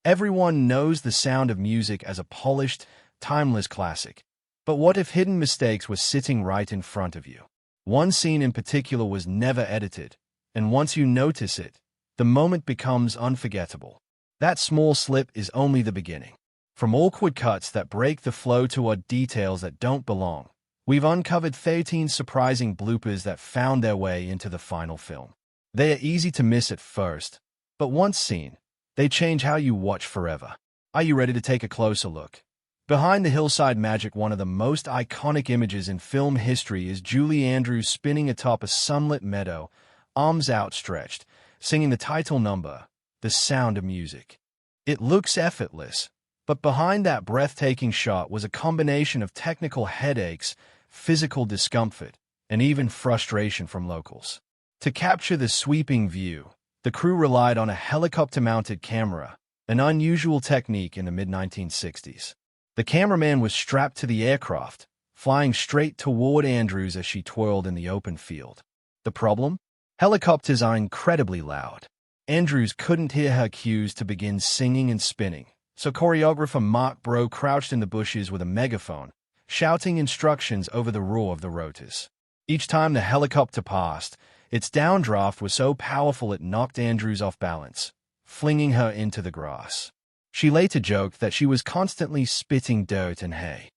Everyone knows The Sound of Music as a polished, timeless classic. But what if hidden mistakes were sitting right in front of you? One scene in particular was never edited, and once you notice it, the moment becomes unforgettable. That small slip is only the beginning. From awkward cuts that break the flow to odd details that don't belong, we've uncovered 13 surprising bloopers that found their way into the final film. They are easy to miss at first, but once seen, they change how you watch forever. Are you ready to take a closer look? Behind the hillside magic, one of the most iconic images in film history is Julie Andrews spinning atop a sunlit meadow, arms outstretched, singing the title number, The Sound of Music. It looks effortless, but behind that breathtaking shot was a combination of technical headaches, physical discomfort, and even frustration from locals. To capture the sweeping view, the crew relied on a helicopter-mounted camera, an unusual technique in the mid-1960s. The cameraman was strapped to the aircraft, flying straight toward Andrews as she twirled in the open field. The problem? Helicopters are incredibly loud. Andrews couldn't hear her cues to begin singing and spinning, so choreographer Mark Bro crouched in the bushes with a megaphone, shouting instructions over the roar of the rotors. Each time the helicopter passed, its downdraft was so powerful it knocked Andrews off balance, flinging her into the grass. She later joked that she was constantly spitting dirt and hay.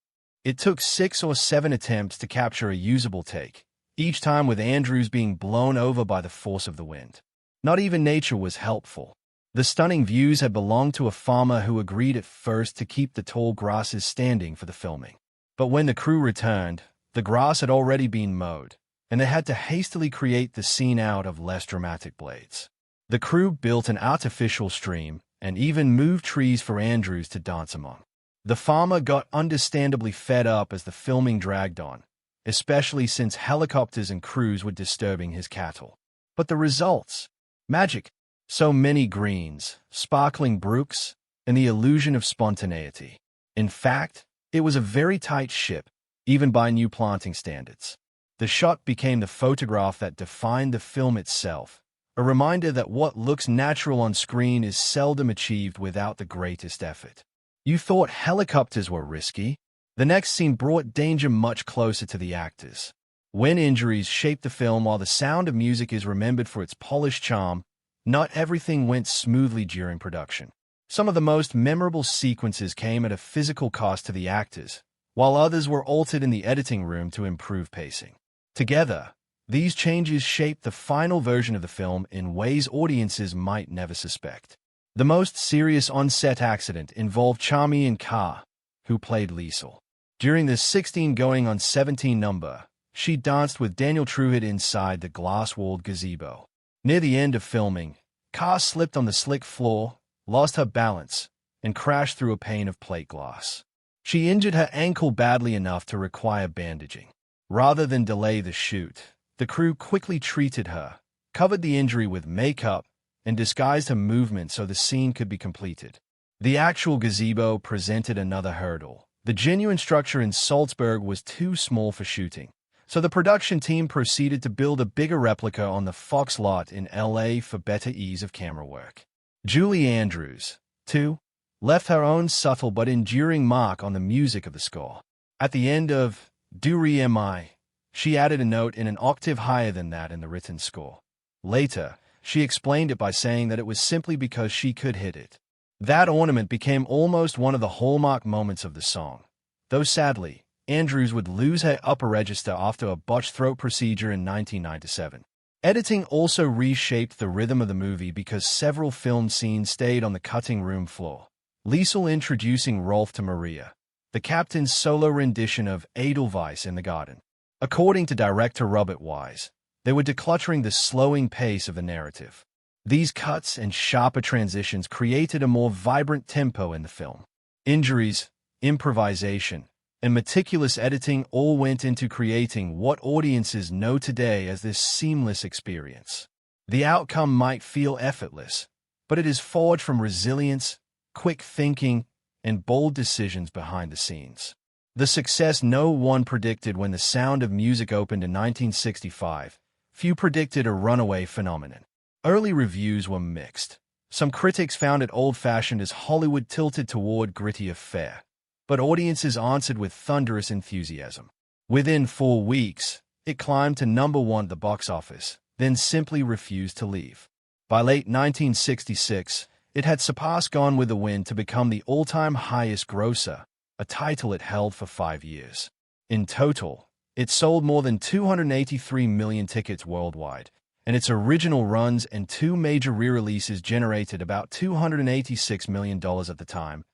It took 6 or 7 attempts to capture a usable take, each time with Andrews being blown over by the force of the wind. Not even nature was helpful. The stunning views had belonged to a farmer who agreed at first to keep the tall grasses standing for the filming. But when the crew returned, the grass had already been mowed, and they had to hastily create the scene out of less dramatic blades. The crew built an artificial stream and even moved trees for Andrews to dance among. The farmer got understandably fed up as the filming dragged on, especially since helicopters and crews were disturbing his cattle. But the results? Magic. So many greens, sparkling brooks, and the illusion of spontaneity. In fact, it was a very tight ship, even by new planting standards. The shot became the photograph that defined the film itself, a reminder that what looks natural on screen is seldom achieved without the greatest effort. You thought helicopters were risky? The next scene brought danger much closer to the actors. When injuries shaped the film, while The Sound of Music is remembered for its polished charm, not everything went smoothly during production. Some of the most memorable sequences came at a physical cost to the actors, while others were altered in the editing room to improve pacing. Together, these changes shaped the final version of the film in ways audiences might never suspect. The most serious on-set accident involved Charmian Carr, who played Liesl. During the 16-going-on-17 number, she danced with Daniel Truitt inside the glass-walled gazebo. Near the end of filming, Carr slipped on the slick floor, lost her balance, and crashed through a pane of plate glass. She injured her ankle badly enough to require bandaging. Rather than delay the shoot, the crew quickly treated her, covered the injury with makeup, and disguised her movement so the scene could be completed. The actual gazebo presented another hurdle. The genuine structure in Salzburg was too small for shooting, so the production team proceeded to build a bigger replica on the Fox lot in LA for better ease of camera work. Julie Andrews, too, left her own subtle but enduring mark on the music of the score. At the end of Du Re Mi, she added a note in an octave higher than that in the written score. Later, she explained it by saying that it was simply because she could hit it. That ornament became almost one of the hallmark moments of the song, though sadly, Andrews would lose her upper register after a botched throat procedure in 1997. Editing also reshaped the rhythm of the movie because several film scenes stayed on the cutting room floor. Liesl introducing Rolf to Maria, the captain's solo rendition of Edelweiss in the garden. According to director Robert Wise, they were decluttering the slowing pace of the narrative. These cuts and sharper transitions created a more vibrant tempo in the film. Injuries, improvisation, and meticulous editing all went into creating what audiences know today as this seamless experience. The outcome might feel effortless, but it is forged from resilience, quick thinking, and bold decisions behind the scenes. The success no one predicted when The Sound of Music opened in 1965, few predicted a runaway phenomenon. Early reviews were mixed. Some critics found it old-fashioned as Hollywood tilted toward grittier fare, but audiences answered with thunderous enthusiasm. Within 4 weeks, it climbed to #1 at the box office, then simply refused to leave. By late 1966, it had surpassed Gone with the Wind to become the all-time highest grosser, a title it held for 5 years. In total, it sold more than 283 million tickets worldwide, and its original runs and 2 major re-releases generated about $286 million at the time,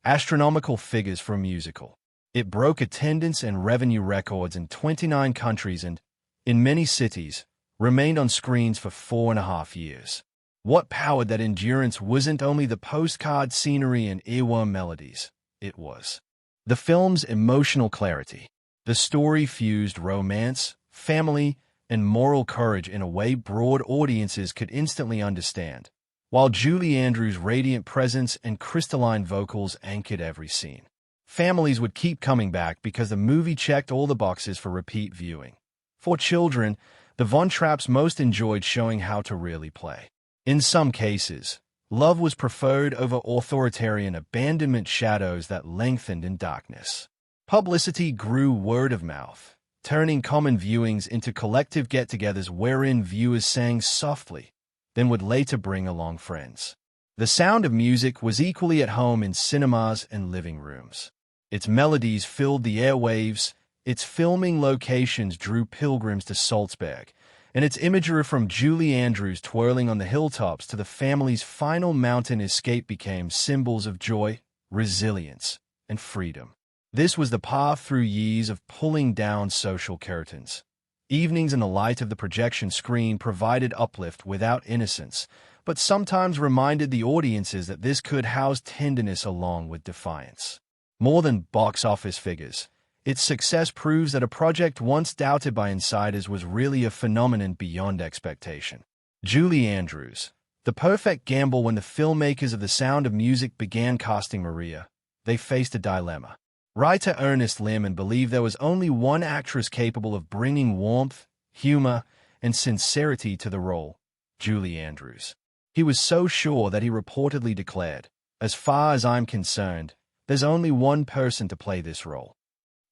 astronomical figures for a musical. It broke attendance and revenue records in 29 countries and, in many cities, remained on screens for 4.5 years. What powered that endurance wasn't only the postcard scenery and earworm melodies, it was the film's emotional clarity. The story fused romance, family, and moral courage in a way broad audiences could instantly understand, while Julie Andrews' radiant presence and crystalline vocals anchored every scene. Families would keep coming back because the movie checked all the boxes for repeat viewing. For children, the Von Trapps most enjoyed showing how to really play. In some cases, love was preferred over authoritarian abandonment shadows that lengthened in darkness. Publicity grew word of mouth, turning common viewings into collective get-togethers wherein viewers sang softly, then would later bring along friends. The sound of music was equally at home in cinemas and living rooms. Its melodies filled the airwaves, its filming locations drew pilgrims to Salzburg, and its imagery from Julie Andrews twirling on the hilltops to the family's final mountain escape became symbols of joy, resilience, and freedom. This was the path through years of pulling down social curtains. Evenings in the light of the projection screen provided uplift without innocence, but sometimes reminded the audiences that this could house tenderness along with defiance. More than box office figures, its success proves that a project once doubted by insiders was really a phenomenon beyond expectation. Julie Andrews, the perfect gamble. When the filmmakers of The Sound of Music began casting Maria, they faced a dilemma. Writer Ernest Lehman believed there was only one actress capable of bringing warmth, humor, and sincerity to the role, Julie Andrews. He was so sure that he reportedly declared, "As far as I'm concerned, there's only one person to play this role."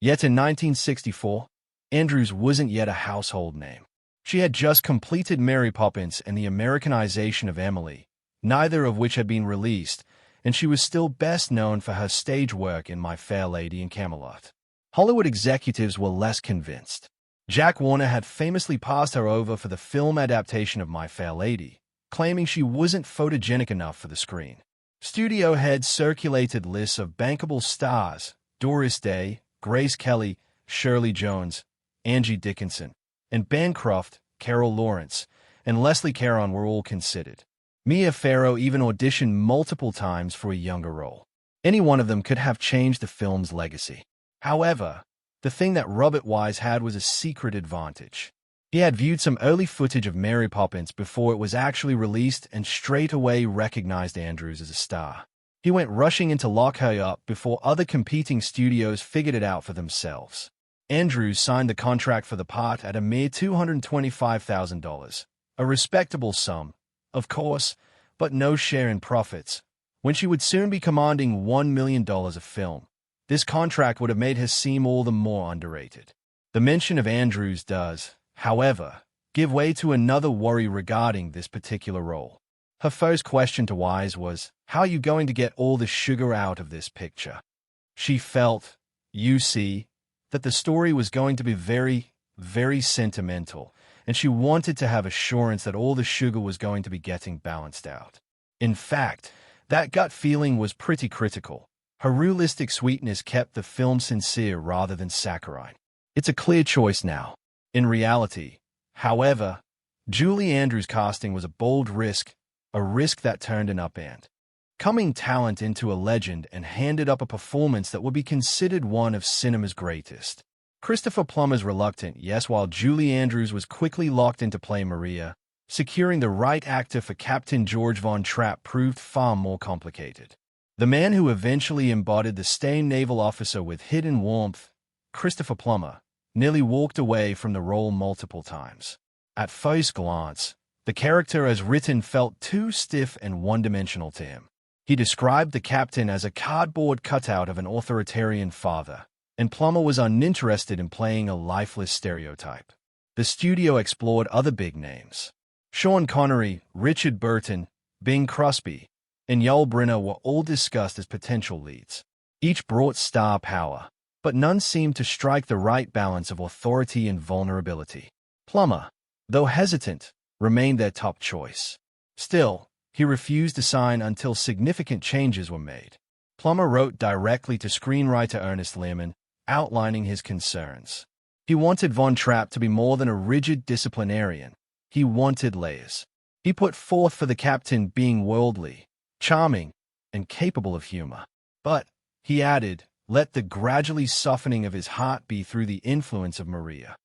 Yet in 1964, Andrews wasn't yet a household name. She had just completed Mary Poppins and the Americanization of Emily, neither of which had been released, and she was still best known for her stage work in My Fair Lady and Camelot. Hollywood executives were less convinced. Jack Warner had famously passed her over for the film adaptation of My Fair Lady, claiming she wasn't photogenic enough for the screen. Studio heads circulated lists of bankable stars: Doris Day, Grace Kelly, Shirley Jones, Angie Dickinson, and Bancroft, Carol Lawrence, and Leslie Caron were all considered. Mia Farrow even auditioned multiple times for a younger role. Any one of them could have changed the film's legacy. However, the thing that Robert Wise had was a secret advantage. He had viewed some early footage of Mary Poppins before it was actually released and straight away recognized Andrews as a star. He went rushing in to lock her up before other competing studios figured it out for themselves. Andrews signed the contract for the part at a mere $225,000, a respectable sum, of course, but no share in profits. When she would soon be commanding $1 million a film, this contract would have made her seem all the more underrated. The mention of Andrews does, however, give way to another worry regarding this particular role. Her first question to Wise was, "How are you going to get all the sugar out of this picture?" She felt, you see, that the story was going to be very, very sentimental, and she wanted to have assurance that all the sugar was going to be getting balanced out. In fact, that gut feeling was pretty critical. Her realistic sweetness kept the film sincere rather than saccharine. It's a clear choice now. In reality, however, Julie Andrews' casting was a bold risk, a risk that turned an upend. Coming talent into a legend and handed up a performance that would be considered one of cinema's greatest. Christopher Plummer's reluctant yes, while Julie Andrews was quickly locked into play Maria, securing the right actor for Captain George Von Trapp proved far more complicated. The man who eventually embodied the stained naval officer with hidden warmth, Christopher Plummer, nearly walked away from the role multiple times. At first glance, The character as written felt too stiff and one-dimensional to him. He described the captain as a cardboard cutout of an authoritarian father, and Plummer was uninterested in playing a lifeless stereotype. The studio explored other big names. Sean Connery, Richard Burton, Bing Crosby, and Yul Brynner were all discussed as potential leads. Each brought star power, but none seemed to strike the right balance of authority and vulnerability. Plummer, though hesitant, remained their top choice. Still, he refused to sign until significant changes were made. Plummer wrote directly to screenwriter Ernest Lehman, outlining his concerns. He wanted Von Trapp to be more than a rigid disciplinarian. He wanted layers. He put forth for the captain being worldly, charming, and capable of humor. But, he added, let the gradually softening of his heart be through the influence of Maria.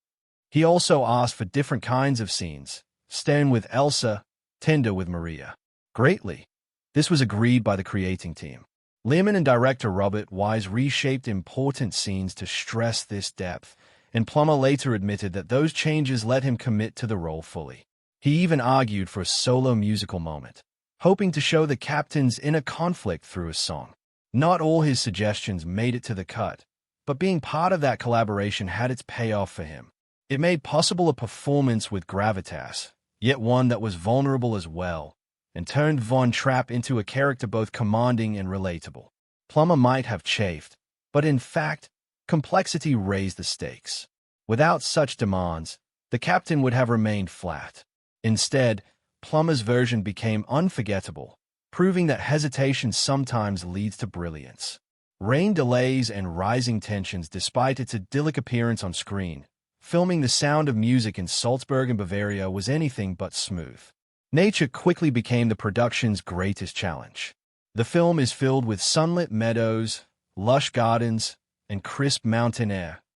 He also asked for different kinds of scenes, stern with Elsa, tender with Maria. Greatly. This was agreed by the creating team. Lehman and director Robert Wise reshaped important scenes to stress this depth, and Plummer later admitted that those changes let him commit to the role fully. He even argued for a solo musical moment, hoping to show the captain's inner conflict through a song. Not all his suggestions made it to the cut, but being part of that collaboration had its payoff for him. It made possible a performance with gravitas, yet one that was vulnerable as well, and turned Von Trapp into a character both commanding and relatable. Plummer might have chafed, but in fact, complexity raised the stakes. Without such demands, the captain would have remained flat. Instead, Plummer's version became unforgettable, proving that hesitation sometimes leads to brilliance. Rain delays and rising tensions despite its idyllic appearance on screen. Filming The Sound of Music in Salzburg and Bavaria was anything but smooth. Nature quickly became the production's greatest challenge. The film is filled with sunlit meadows, lush gardens, and crisp mountain air,